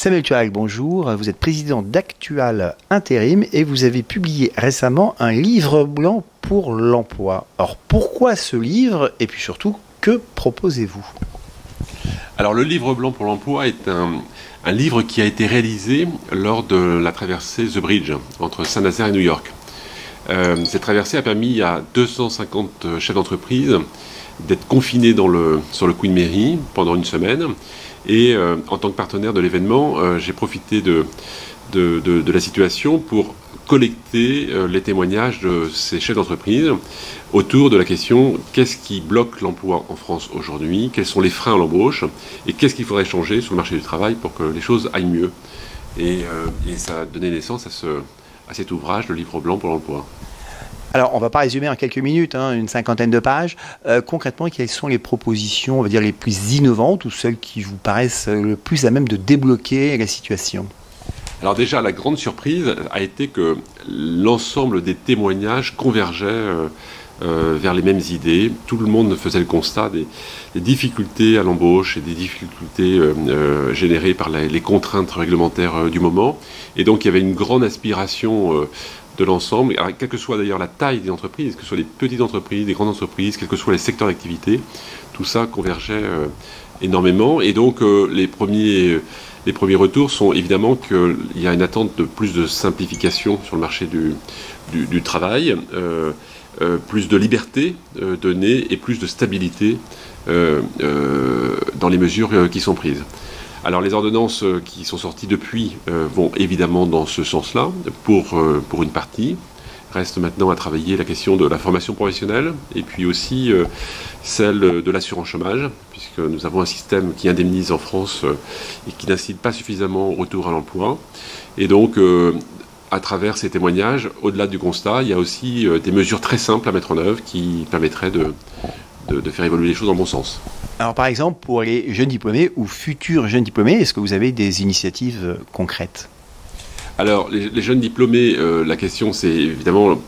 Samuel Tuareg, bonjour. Vous êtes président d'Actual Intérim et vous avez publié récemment un livre blanc pour l'emploi. Alors pourquoi ce livre et puis surtout, que proposez-vous? Alors le livre blanc pour l'emploi est un livre qui a été réalisé lors de la traversée The Bridge entre Saint-Nazaire et New York. Cette traversée a permis à 250 chefs d'entreprise d'être confinés sur le Queen Mary pendant une semaine. Et en tant que partenaire de l'événement, j'ai profité de la situation pour collecter les témoignages de ces chefs d'entreprise autour de la question qu'est-ce qui bloque l'emploi en France aujourd'hui, quels sont les freins à l'embauche et qu'est-ce qu'il faudrait changer sur le marché du travail pour que les choses aillent mieux. Et ça a donné naissance à cet ouvrage, le livre blanc pour l'emploi. Alors, on ne va pas résumer en quelques minutes, une cinquantaine de pages. Concrètement, quelles sont les propositions, on va dire, les plus innovantes ou celles qui vous paraissent le plus à même de débloquer la situation? Alors déjà, la grande surprise a été que l'ensemble des témoignages convergeaient vers les mêmes idées. Tout le monde faisait le constat des difficultés à l'embauche et des difficultés générées par les contraintes réglementaires du moment. Et donc, il y avait une grande aspiration de l'ensemble, quelle que soit d'ailleurs la taille des entreprises, que ce soit les petites entreprises, les grandes entreprises, quels que soient les secteurs d'activité, tout ça convergeait énormément. Et donc les premiers retours sont évidemment qu'il y a une attente de plus de simplification sur le marché du travail, plus de liberté donnée et plus de stabilité dans les mesures qui sont prises. Alors les ordonnances qui sont sorties depuis vont évidemment dans ce sens-là, pour une partie. Reste maintenant à travailler la question de la formation professionnelle et puis aussi celle de l'assurance chômage, puisque nous avons un système qui indemnise en France et qui n'incite pas suffisamment au retour à l'emploi. Et donc, à travers ces témoignages, au-delà du constat, il y a aussi des mesures très simples à mettre en œuvre qui permettraient de faire évoluer les choses dans le bon sens. Alors par exemple, pour les jeunes diplômés ou futurs jeunes diplômés, est-ce que vous avez des initiatives concrètes? Alors les jeunes diplômés, la question c'est évidemment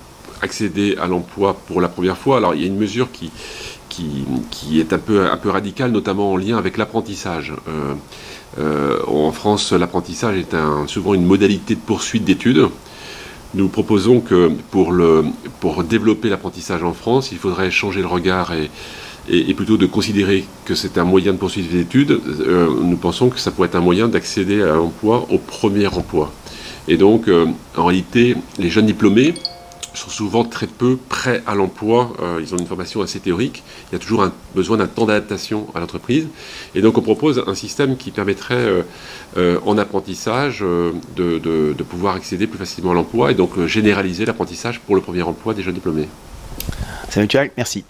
accéder à l'emploi pour la première fois. Alors il y a une mesure qui est un peu radicale, notamment en lien avec l'apprentissage. En France, l'apprentissage est souvent une modalité de poursuite d'études. Nous proposons que pour développer l'apprentissage en France, il faudrait changer le regard et plutôt de considérer que c'est un moyen de poursuivre des études. Nous pensons que ça pourrait être un moyen d'accéder à l'emploi au premier emploi. Et donc, en réalité, les jeunes diplômés sont souvent très peu prêts à l'emploi. Ils ont une formation assez théorique. Il y a toujours besoin d'un temps d'adaptation à l'entreprise. Et donc, on propose un système qui permettrait, en apprentissage, de pouvoir accéder plus facilement à l'emploi et donc généraliser l'apprentissage pour le premier emploi des jeunes diplômés. Samuel Tuareg, merci.